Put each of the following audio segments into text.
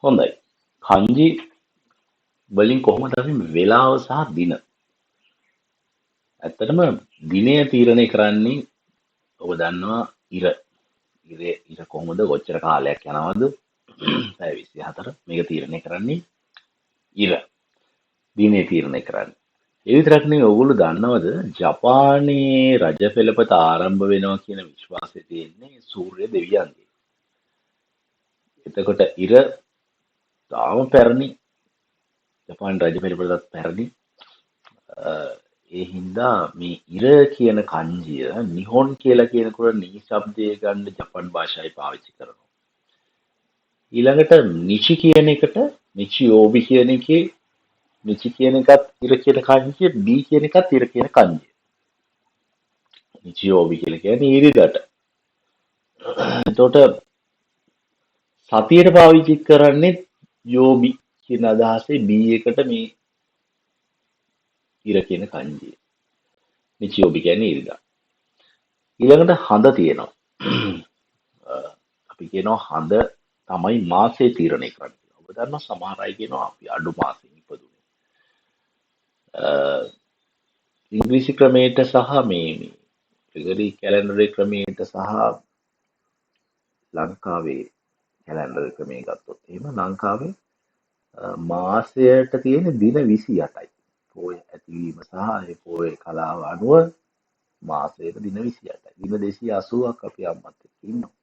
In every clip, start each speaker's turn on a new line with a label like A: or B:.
A: හොඳයි. කංජි වලින් කොහොමද අපි වේලාව සහ දින? ඇත්තටම දිනය තීරණය කරන්නේ ඔබ දන්නවා ඉර. ඉර කොහොමද කොච්චර කාලයක් යනවද? පැය 24 මේක තීරණය කරන්නේ ඉර. දිනය තීරණය කරන්නේ. ඒ විතරක් නෙවෙයි ඔයගොල්ලෝ දන්නවද ජපානයේ රජ පෙළපත ආරම්භ වෙනවා කියන විශ්වාසය තියෙන්නේ සූර්ය දෙවියන්ගේ. එතකොට ඉර තාම පැරණි ජපාන් රජ පෙළපතත් පැරණි. ඒ හින්දා මේ ඉර කියන කන්ජිය නිහොන් කියලා කියනකොට නී ශබ්දය ගන්න ජපන් භාෂාවේ පාවිච්චි කරනවා. ඊළඟට නිචි කියන එකට නිචි යෝබි කියන එකේ නිචි කියන එකත් ඉර කියන කන්ජිය බී කියන එකත් ඉර කියන කන්ජිය. නිචි යෝබි කියලා කියන්නේ ඉරිදට. එතකොට සතියට පාවිච්චි කරන්නේ යෝබි කියන අදහසේ බී එකට මේ ඉර කියන කන්ජිය. නිචි යෝබි කියන්නේ ඉරිදා. ඊළඟට හඳ තියෙනවා. අපි කියනවා හඳ තමයි මාසය තීරණය කරන්නේ. ඔබ දන්නවා සමහර අය කියනවා අපි අඩු මාසෙක ඉපදුනේ. ඉංග්‍රීසි ක්‍රමයට සහ මේ ෆිගරි කැලෙන්ඩර් ක්‍රමයට සහ ලංකාවේ කැලෙන්ඩර් ක්‍රමය ගත්තොත් එහෙම ලංකාවේ මාසයට තියෙන දින 28යි. පොය ඇතිවීම සහ ඒ පොය කලාව අනුව මාසයට දින 28යි. දින 280ක් අපි අම්මත් එක්ක ඉන්නවා.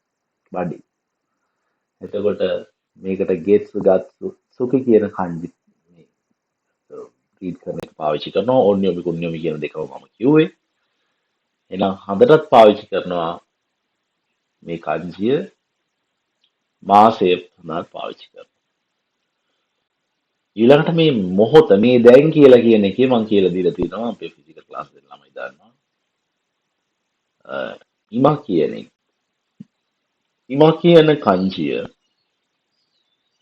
A: බඩේ. එතකොට මේකට ගෙට්ස් ගත්තු සුඛි කියන කන්ජි මේ රීඩ් කරන එක පාවිච්චි කරනවා ඕන්‍යෝමි කුන්‍යෝමි කියන දෙකම මම කිව්වේ. එහෙනම් හඳටත් පාවිච්චි කරනවා මේ කන්ජිය මාසය සඳහා පාවිච්චි කරනවා. ඊළඟට මේ මොහොත මේ දැන් කියලා කියන එකේ මම කියලා දීලා තියෙනවා අපේ ෆිසිකල් ක්ලාස් දෙන්න ළමයි දන්නවා. ඉමා කියන එක. ඉමා කියන කන්ජිය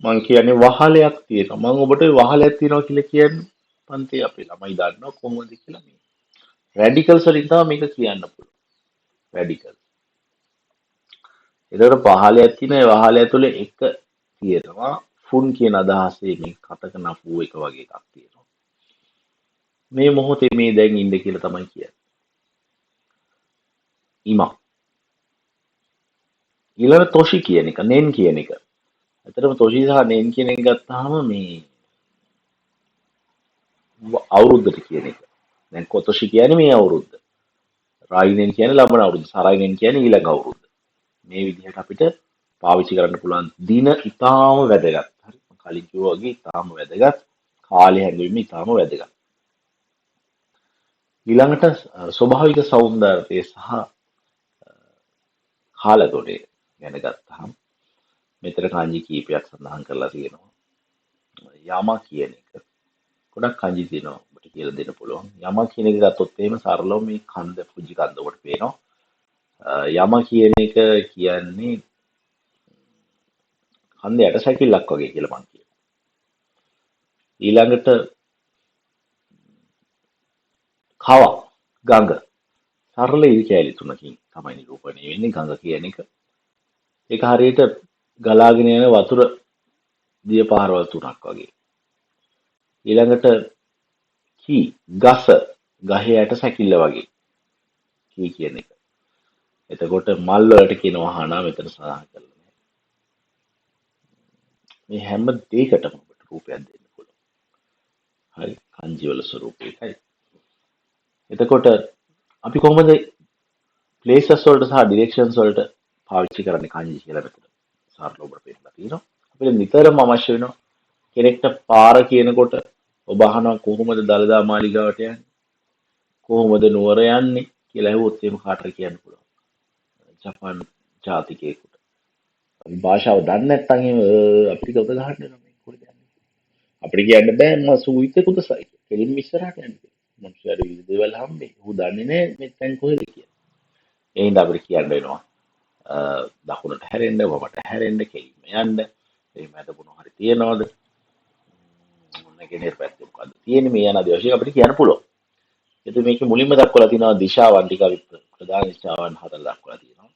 A: මම කියන්නේ වහලයක් තියෙනවා. මම ඔබට වහලයක් තියෙනවා කියලා කියන්නේ පන්ති අපේ ළමයි දන්නවා කොහොමද කියලා මේ. රැඩිකල්ස් වලින් තමයි මේක කියන්න පුළුවන්. රැඩිකල්. ඒතර පහලයක් තියෙන ඒ වහලය තුළ එක තියෙනවා ෆුන් කියන අදහසේ මේ කටක නපුව එක වගේ එකක් තියෙනවා. මේ මොහොතේ මේ දැන් ඉන්න කියලා තමයි කියන්නේ. ඉමා. ඊළඟ තොෂි කියන එක, නෙන් කියන එක. ඇත්තටම තොෂි සහ නෙන් කියන එක ගත්තාම මේ අවුරුද්දට කියන එක. දැන් කොතොෂි කියන්නේ මේ අවුරුද්ද. රායිනෙන් කියන්නේ ලබන අවුරුද්ද. සරයිනෙන් කියන්නේ ඊළඟ අවුරුද්ද. මේ විදිහට අපිට පාවිච්චි කරන්න පුළුවන් දින ඉතාම වැදගත්. හරි. මම කලින් කිව්වා වගේ ඉතාම වැදගත්. කාලය හැඟවීම ඉතාම වැදගත්. ඊළඟට ස්වභාවික సౌందර්යය සහ කාලගුණය ගැන ගත්තාම මෙතන කාංජි කීපයක් සඳහන් කරලා තියෙනවා. යම කියන එක ගොඩක් කාංජි තියෙනවා ඔබට කියලා දෙන්න පුළුවන්. යම කියන එක ගත්තොත් එහෙම සරලව මේ කන්ද පුජි කන්ද ඔබට පේනවා. යම කියන එක කියන්නේ කන්ද යට සැකිල්ලක් වගේ කියලා මම කියනවා. ඊළඟට කව ගඟ සරල ඉරි කෑලි තුනකින් තමයි නිරූපණය වෙන්නේ ගඟ කියන එක. ඒක හරියට ගලාගෙන යන වතුර දිය පාරවල් තුනක් වගේ. ඊළඟට කී ගස ගහේ යට සැකිල්ල වගේ කී කියන එක. එතකොට මල් වලට කියන වහනා මෙතන සඳහන් කරලා නැහැ. මේ හැම දෙයකටම ඔබට රූපයක් දෙන්න පුළුවන්. හරි කංජි වල ස්වරූපය ඒකයි. එතකොට අපි කොහොමද ප්ලේසස් වලට සහ ඩිරෙක්ෂන්ස් වලට පාවිච්චි කරන්නේ කංජි කියලා මෙතන සරල ඔබට පෙන්නලා තියෙනවා. අපිට නිතරම අවශ්‍ය වෙනවා කෙනෙක්ට පාර කියනකොට ඔබ අහනවා කොහොමද දළදා මාලිගාවට යන්නේ? කොහොමද නුවර යන්නේ කියලා ඇහුවොත් එහෙම කාටද කියන්න පුළුවන්. ජපාන් ජාතිකයෙකුට. අපි භාෂාව දන්නේ නැත්නම් එහෙම අපිට ගොඩ ගහන්න වෙනවා මේ කොහෙද යන්නේ. අපිට කියන්න බෑ මම සූවිත කුදසයි. කෙලින්ම ඉස්සරහට යන්නේ. මොන්සර් විදේවල් හම්බේ. ඌ දන්නේ නැහැ මෙතෙන් කොහෙද කියලා. ඒ හින්දා අපිට කියන්න වෙනවා. දකුණට හැරෙන්න, වමට හැරෙන්න, කෙලින්ම යන්න. එහෙම හදපුණු හරි තියනවාද? නැගෙනහිර පැත්තේ මොකද්ද තියෙන්නේ මේ යන ආදී වශයෙන් අපිට කියන්න පුළුවන්. එතකොට මේකේ මුලින්ම දක්වලා තියෙනවා දිශාවන් ටික ප්‍රධාන දිශාවන් හතර දක්වලා තියෙනවා.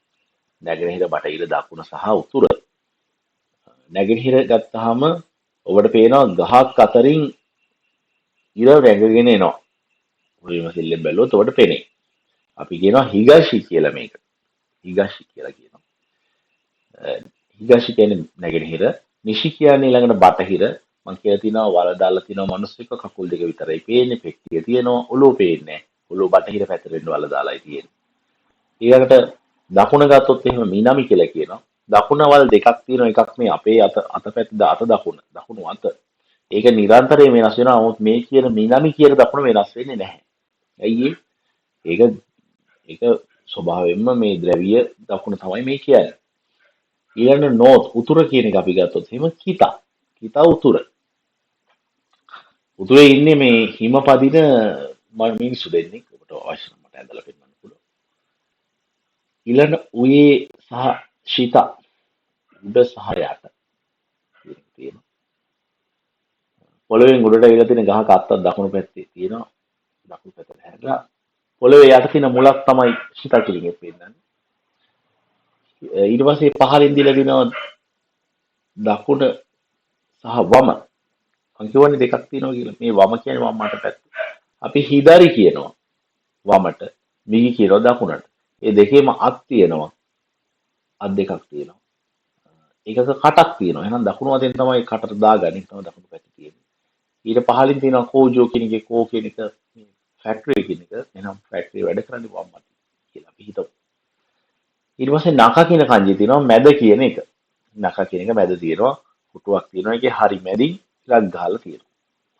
A: නැගෙනහිර බටහිර දකුණ සහ උතුර. නැගෙනහිර ගත්තාම ඔබට පේනවා ගහක් අතරින් ඉර රැඟගෙන එනවා. ඔය විමසිල්ලෙන් බැලුවොත් ඔබට පේනේ. අපි කියනවා හිගෂි කියලා මේක. හිගෂි කියලා කියනවා. හිගෂි කියන්නේ නැගෙනහිර, නිෂි කියන්නේ ඊළඟට බටහිර. මම කියලා තිනවා වල දාලා තිනවා මිනිස්සුක කකුල් දෙක විතරයි පේන්නේ, පෙට්ටිය තියෙනවා, ඔළුව පේන්නේ නැහැ. ඔළුව බටහිර පැත්තට වල දාලායි තියෙන්නේ. ඊළඟට දකුණ ගත්තොත් එහෙම මිනමි කියලා කියනවා. දකුණ වල දෙකක් තියෙනවා. එකක් මේ අපේ අතපැත්ත අත දකුණු අත. ඒක නිරන්තරයෙන් වෙනස් වෙනවා. නමුත් මේ කියන මිනමි කියන දකුණ වෙනස් වෙන්නේ නැහැ. ඇයි ඒක ඒක ස්වභාවයෙන්ම මේ ද්‍රව්‍ය දකුණ තමයි මේ කියන්නේ. ඊළඟ නෝත් උතුර කියන එක අපි ගත්තොත් එහෙම කිතා උතුර. උතුරේ ඉන්නේ මේ හිම පදින මිනිස්සු දෙන්නෙක්. ඔබට අවශ්‍ය නම් මට ඇඳලා පෙන්නන්න පුළුවන්. ඊළඟ උයේ සහ ශීතා උඩ සහ යට තියෙනවා. පොළවෙන් උඩට ඇවිල්ලා තියෙන ගහක අත්තක් දකුණු පැත්තේ තියෙනවා. දකුණු පැත්තට හැරිලා පොළවේ යට තියෙන මුලක් තමයි ශීතා කිලින්ගේ පෙන්නන්නේ. ඊට පස්සේ පහලින් දීලා දිනවා දකුණ සහ වම. මම කියවනේ දෙකක් තියෙනවා කියලා. මේ වම කියන්නේ වම් අත පැත්ත. අපි හිදාරි කියනවා වමට, මිගි කියනවා දකුණට. මේ දෙකේම අත් තියෙනවා. අත් දෙකක් තියෙනවා. එකක කටක් තියෙනවා. එහෙනම් දකුණු අතෙන් තමයි කටට දාගන්නේ. තමයි දකුණු පැත්තේ තියෙන්නේ. ඊට පහලින් තියෙනවා කෝජෝ කියන එකේ කෝ කියන එක ෆැක්ටරි කියන එක. එහෙනම් ෆැක්ටරි වැඩ කරන්නේ වම් අතින් කියලා අපි හිතමු. ඊට පස්සේ නක කියන kanji තියෙනවා මැද කියන එක. නක කියන එක මැද තියෙනවා. පුටුවක් තියෙනවා. ඒකේ හරි මැදින් ඉලක් ගහලා තියෙනවා.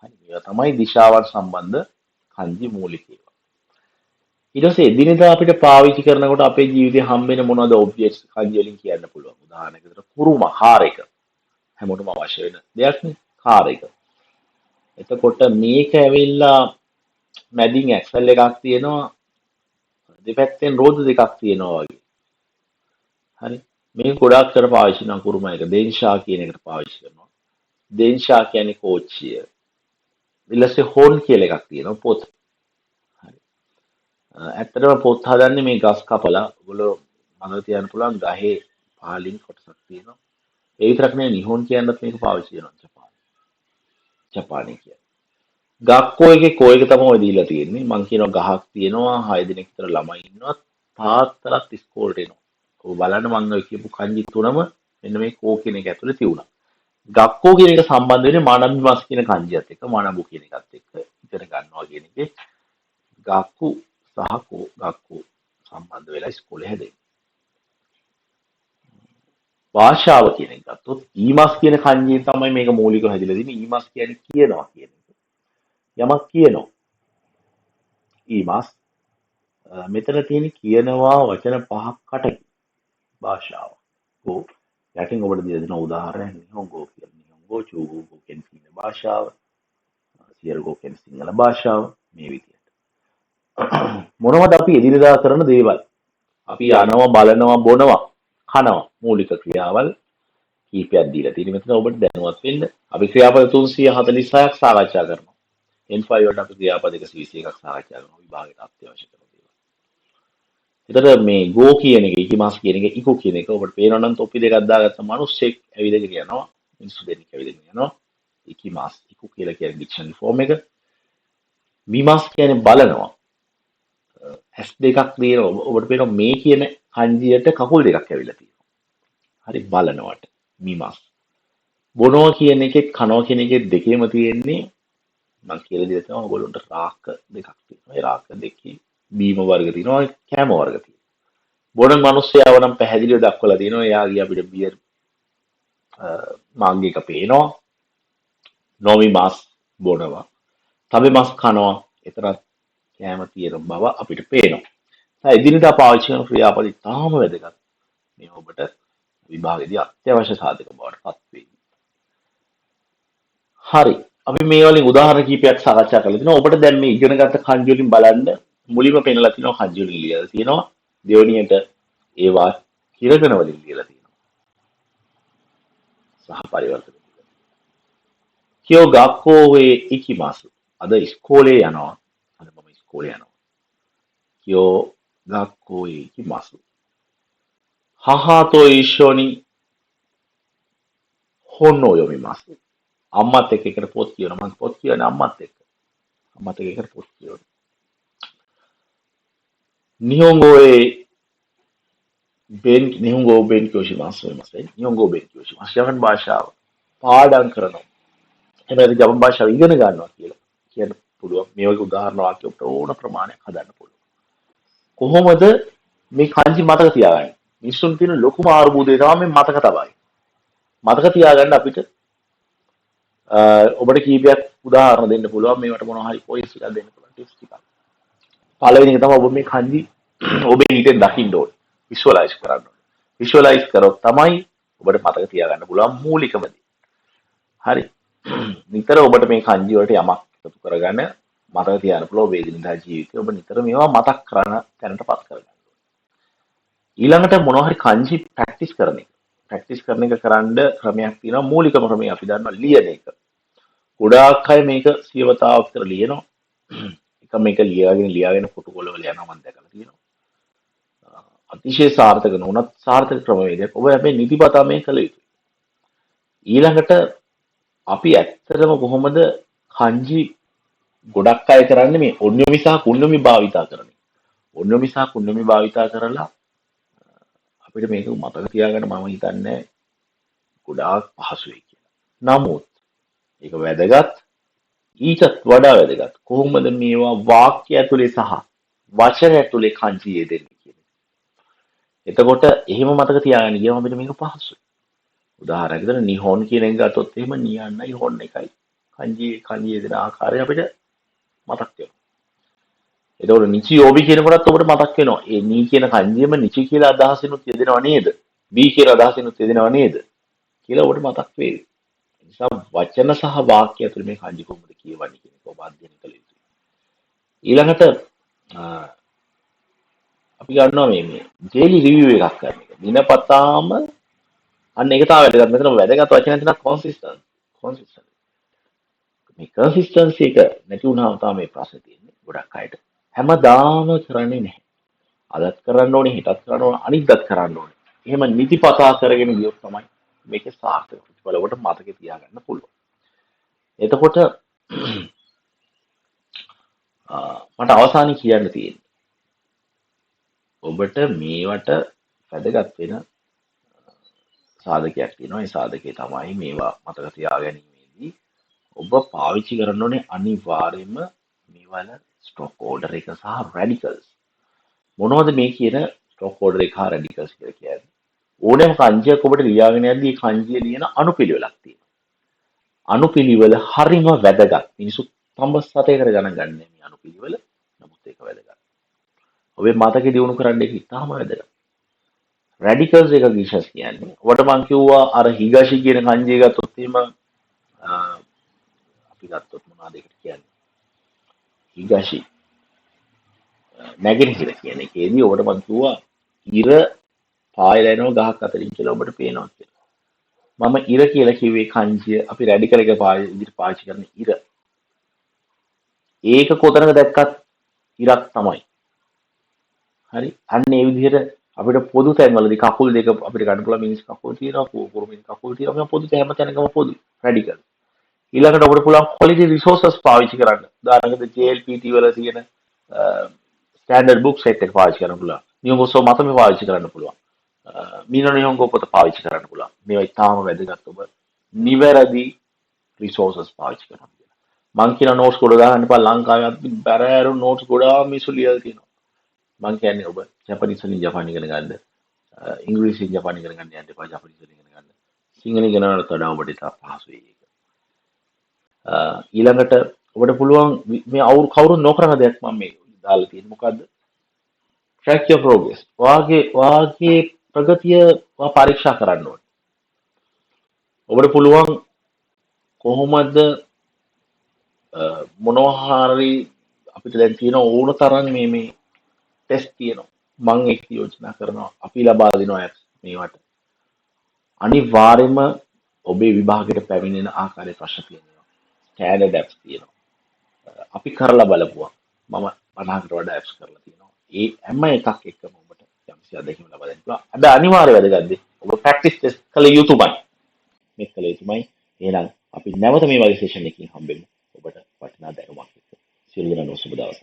A: හරි මේවා තමයි දිශාවන් සම්බන්ධ kanji මූලික ඒවා. ඊට පස්සේ එදිනෙදා අපිට පාවිච්චි කරනකොට අපේ ජීවිතේ හම්බෙන මොනවද ඔබ්ජෙක්ට්ස් kanji වලින් කියන්න පුළුවන්. උදාහරණයක් විදිහට කුරුම කාර් එක. හැමෝටම අවශ්‍ය වෙන දෙයක් නේ කාර් එක. එතකොට මේක ඇවිල්ලා මැදින් ඇක්සල් එකක් තියෙනවා. දෙපැත්තෙන් රෝද දෙකක් තියෙනවා වගේ. හරි මේ ගොඩාක් කර පාවිච්චි කරන කුරුම එක දෙන්ෂා කියන එකට පාවිච්චි කරනවා. දෙන්ෂා කියන්නේ කෝච්චිය. ඊළඟට හෝන් කියලා එකක් තියෙනවා පොත්. හරි. ඇත්තටම පොත් හදන්නේ මේ ගස් කපලා ඔයගොල්ලෝ මතක තියාගන්න පුළුවන් ගහේ පාලින් කොටසක් තියෙනවා. ඒ විතරක් නෙවෙයි නිහෝන් කියනත් මේක පාවිච්චි කරනවා ජපානයේ කියන්නේ. ගක්කෝ එකේ කෝ එක තමයි ඔය දීලා තියෙන්නේ. මං කියනවා ගහක් තියෙනවා 6 දිනක් විතර ළමයි ඉන්නවා. තාත්තලාත් ඉස්කෝලේට එනවා. ඔබ බලන්න මම ඔය කියපු kanji තුනම මෙන්න මේ කෝ කියන එක ඇතුලේ තියුණා. ගක්කෝ කියන එක සම්බන්ධ වෙන්නේ මානබිමස් කියන kanjiයත් එක්ක මානබු කියන එකත් එක්ක ඉගෙන ගන්නවා කියන එකේ ගක්කු සහ කෝ ගක්කු සම්බන්ධ වෙලා ඉස්කෝලේ හැදෙන්නේ. භාෂාව කියන එක ගත්තොත් ඊමස් කියන kanjiයෙන් තමයි මේක මූලිකව හැදිලා තියෙන්නේ. ඊමස් කියන්නේ කියනවා කියන එක. යමක් කියනවා. ඊමස් මෙතන තියෙන කියනවා වචන පහක් කටකි. භාෂාව. ගෝ යටින් ඔබට දෙන උදාහරණයක් නිහොංගෝ කියන නිහොංගෝ චූගෝ කියන කියන භාෂාව සියල්ගෝ කියන සිංහල භාෂාව මේ විදිහට මොනවද අපි එදිනෙදා කරන දේවල් අපි යනවා බලනවා බොනවා කනවා මූලික ක්‍රියාවල් කීපයක් දීලා තියෙන මෙතන ඔබට දැනුවත් වෙන්න අපි ක්‍රියාපද 346ක් සාකච්ඡා කරනවා N5 වලට අපි ක්‍රියාපද 121ක් සාකච්ඡා කරනවා විභාගයට අත්‍යවශ්‍ය කරන දේවල් එතකොට මේ ගෝ කියන එක ඉකිමාස් කියන එක ඉකු කියන එක ඔබට පේනවා නම් තොප්පි දෙකක් දාගත්ත මිනිස්සෙක් ඇවිදගෙන යනවා මිනිස්සු දෙන්නෙක් ඇවිදගෙන යනවා ඉකිමාස් ඉකු කියලා කියන්නේ ඩික්ෂනරි ෆෝම් එක මිමාස් කියන්නේ බලනවා ඇස් දෙකක් තියෙනවා ඔබට පේනවා මේ කියන kanjiයට කකුල් දෙකක් ඇවිල්ලා තියෙනවා හරි බලනවට මිමාස් බොනවා කියන එකේ කනවා කියන එකේ දෙකේම තියෙන්නේ මම කියලා දෙන්න තමයි ඔයගොල්ලන්ට රාක දෙකක් තියෙනවා ඒ රාක දෙකේ බීම වර්ග තියෙනවා කැම වර්ග තියෙනවා බොන මිනිස්සයාව නම් පැහැදිලිව දක්වලා තියෙනවා එයාගේ අපිට බියර් මාග් එක පේනවා නොමි මාස් බොනවා තබේ මාස් කනවා එතරම් කැම තියෙන බව අපිට පේනවා එදිනෙදා පාවිච්චි කරන ක්‍රියාපද තාම වැදගත් මේ ඔබට විභාගයේදී අත්‍යවශ්‍ය සාධක බවට පත් වෙයි හරි අපි මේ වලින් උදාහරණ කිහිපයක් සාකච්ඡා කරලා තිනවා ඔබට දැන් මේ ඉගෙනගත්ත kanji වලින් බලන්න මුලින්ම පෙන්නලා තිනවා kanji වලින් ලියලා තියෙනවා දෙවෙනියට ඒවා කිරගණ වලින් ලියලා තියෙනවා සහ පරිවර්තන කියෝ ගක්කෝ වේ ඉකිමාසු අද ඉස්කෝලේ යනවා අද මම ඉස්කෝලේ යනවා කියෝ ගක්කෝ වේ ඉකිමාසු හහා තෝ ඉෂෝනි හොන්නෝ යොමිමස්. අම්මත් එක්ක එකට පොත් කියවනවා. මම පොත් කියවන්නේ අම්මත් එක්ක. අම්මත් එක්ක එකට පොත් කියවනවා. 日本語を勉強します。すみません。日本語を勉強します。ジャパンභාෂාව පාඩම් කරනවා. එහෙනම් ජපන් භාෂාව ඉගෙන ගන්නවා කියලා කියන්න පුළුවන්. මේ වගේ උදාහරණ වාක්‍ය අපිට ඕන ප්‍රමාණයක් හදන්න පුළුවන්. කොහොමද මේ kanji මතක තියාගන්නේ? මිනිස්සුන් තියෙන ලොකුම ආර්බුදය තමයි මේ මතක තබයි. මතක තියාගන්න අපිට ඔබට කීපයක් උදාහරණ දෙන්න පුළුවන්. මේවට මොනවා හරි පොයින්ට්ස් ටිකක් දෙන්න පුළුවන්. ටිප්ස් ටිකක්. පළවෙනි එක තමයි ඔබ මේ kanji ඔබේ හිතෙන් දකින්න ඕනේ. විෂුවලයිස් කරන්න ඕනේ. විෂුවලයිස් කරොත් තමයි ඔබට මතක තියාගන්න පුළුවන් මූලිකම දේ. හරි. නිතර ඔබට මේ kanji වලට යමක් එකතු කරගන්න මතක තියාගන්න පුළුවන් ඔබේ දිනදා ජීවිතේ. ඔබ නිතර මේවා මතක් කරන තැනටපත් කරගන්න. ඊළඟට මොනවා හරි kanji ප්‍රැක්ටිස් කරන එක. ප්‍රැක්ටිස් කරන එක කරන්න ක්‍රමයක් තියෙනවා. මූලිකම ක්‍රමය අපි දන්නවා ලියන එක. ගොඩාක් අය මේක සියවතාවක් විතර ලියනවා. එක මේක ලියාගෙන ෆොටෝ වල යනවා මම දැකලා තියෙනවා. අතිශය සාර්ථක නොවුනත් සාර්ථක ක්‍රමවේදයක්. ඔබ හැබැයි නිතිපතා මේ කළ යුතුයි. ඊළඟට අපි ඇත්තටම කොහොමද kanji ගොඩක් අය කරන්නේ මේ ඔන්යොමි සහ කුණ්‍යොමි භාවිතා කරන එක. ඔන්යොමි සහ කුණ්‍යොමි භාවිතා කරලා අපිට මේක මතක තියාගන්න මම හිතන්නේ ගොඩාක් පහසුයි කියලා. නමුත් ඒක වැදගත් ඊටත් වඩා වැදගත් කොහොමද මේවා වාක්‍ය ඇතුලේ සහ වචන ඇතුලේ kanji යෙදෙන්නේ කියන එක. එතකොට එහෙම මතක තියාගන්න ගියම අපිට මේක පහසුයි. උදාහරණයක් විදිහට නිහොන් කියන එක ගත්තොත් එහෙම නියන්නයි හොන් එකයි kanji යෙදෙන ආකාරය අපිට මතක් වෙනවා. එතකොට නිචි යෝබි කියනකොටත් ඔබට මතක් වෙනවා. ඒ නී කියන kanjiයම නිචි කියලා අදහසිනුත් යෙදෙනව නේද? බී කියලා අදහසිනුත් යෙදෙනව නේද? කියලා ඔබට මතක් වේවි. ඒ නිසා වචන සහ වාක්‍ය ඇතුළේ මේ kanji කොහොමද කියවන්නේ කියන එක ඔබ අධ්‍යයනය කළ යුතුයි. ඊළඟට අපි ගන්නවා මේ daily review එකක් කරන එක. දිනපතාම අන්න ඒක තමයි වැදගත්. මෙතන වැදගත් වචන දෙකක් consistent. consistent. මේ consistency එක නැති වුණාම තමයි මේ ප්‍රශ්නේ තියෙන්නේ ගොඩක් අයට. හැමදාම කරන්නේ නැහැ. අදත් කරන්න ඕනේ, හෙටත් කරන්න ඕනේ, අනිද්දාත් කරන්න ඕනේ. එහෙම නිතිපතා කරගෙන ගියොත් තමයි මේකේ සාර්ථක ප්‍රතිඵල ඔබට මතකේ තියාගන්න පුළුවන්. එතකොට මට අවසානයේ කියන්න තියෙන්නේ ඔබට මේවට වැදගත් වෙන සාධකයක් තියෙනවා. ඒ සාධකේ තමයි මේවා මතක තියාගැනීමේදී ඔබ පාවිච්චි කරන්න ඕනේ අනිවාර්යයෙන්ම මේවල ස්ටොක් ඕඩර් එක සහ රැඩිකල්ස්. මොනවද මේ කියන ස්ටොක් ඕඩර් එක හා රැඩිකල්ස් කියලා කියන්නේ? ඕනෑම kanjiයක් ඔබට ලියාගෙන යද්දී ඒ kanjiය ලියන අනුපිළිවෙලක් තියෙනවා. අනුපිළිවෙල හරිම වැදගත්. මිනිස්සු තඹස් සතේකට ගණන් ගන්න මේ අනුපිළිවෙල. නමුත් ඒක වැදගත්. ඔබේ මතකෙ දියුණු කරන්න ඒක ඉතාම වැදගත්. රැඩිකල්ස් එක විශේෂ කියන්නේ. ඔබට මං කිව්වා අර හිගාෂි කියන kanji එක ගත්තොත් එහෙම අපි ගත්තොත් මොනවද ඒකට කියන්නේ? හිගාෂි නැගෙනහිර කියන එකේදී ඔබට මං කිව්වා ඉර පායලා යනවා ගහක් අතරින් කියලා ඔබට පේනවා කියලා. මම ඉර කියලා කිව්වේ kanjiය අපි රැඩිකල් එක පාවිච්චි කරන ඉර. ඒක කොතනක දැක්කත් ඉරක් තමයි. හරි. අන්න ඒ විදිහට අපිට පොදු තැන්වලදී කකුල් දෙක අපිට ගන්න පුළුවන් මිනිස් කකුල් තියෙනවා, කුරුමින් කකුල් තියෙනවා. පොදු හැම තැනකම පොදු රැඩිකල්. ඊළඟට අපිට පුළුවන් quality resources පාවිච්චි කරන්න. උදාහරණයකට JLPT වල තියෙන ස්ටෑන්ඩඩ් බුක් සෙට් එක පාවිච්චි කරන්න පුළුවන්. නියොංගොසෝ මතම පාවිච්චි කරන්න පුළුවන්. මීනෝ නියොංගෝ පොත පාවිච්චි කරන්න පුළුවන්. මේවා ඉතාම වැදගත් ඔබ නිවැරදි resources පාවිච්චි කරන්න. මං කියන notes ගොඩ දාන්න එපා. ලංකාවේ බැරෑරු notes ගොඩාක් මිනිස්සු ලියලා තියෙනවා. මං කියන්නේ ඔබ ජපනිස් වලින් ජපාන් ඉගෙන ගන්න. ඉංග්‍රීසියෙන් ජපාන් ඉගෙන ගන්න යන්න එපා. ජපනිස් වලින් ඉගෙන ගන්න. සිංහල ඉගෙනනට වඩා ඔබට ඉතා පහසුයි ඒක. ඊළඟට ඔබට පුළුවන් මේ කවුරුත් නොකරන දෙයක් මම මේ දාලා තියෙන්නේ මොකද්ද? track your progress. වාගේ ප්‍රගතිය පරීක්ෂා කරන්න ඕනේ. ඔබට පුළුවන් කොහොමද මොනවා හරි අපිට දැන් තියෙන ඕන තරම් මේ ටෙස්ට් තියෙනවා. මම ඒක යෝජනා කරනවා. අපි ලබා දෙනවා apps මේවට. අනිවාර්යයෙන්ම ඔබේ විභාගයට පැමිණෙන ආකාරයේ ප්‍රශ්න තියෙනවා. ස්ටෑන්ඩඩ් apps තියෙනවා. අපි කරලා බලපුවා. මම 50කට වඩා apps කරලා තියෙනවා. ඒ හැම එකක් එක්කම ඔබට යම්කිසි අත්දැකීම් ලබා දෙන්න පුළුවන්. හැබැයි අනිවාර්ය වැදගත් දේ ඔබ ප්‍රැක්ටිස් ටෙස්ට් කළ යුතුමයි. එක් කළ යුතුමයි. එහෙනම් අපි නැවත මේ වගේ සෙෂන් එකකින් හම්බෙමු. ඔබට වටිනා දැනුමක් එක්ක. සියලු දෙනාටම සුබ දවසක්.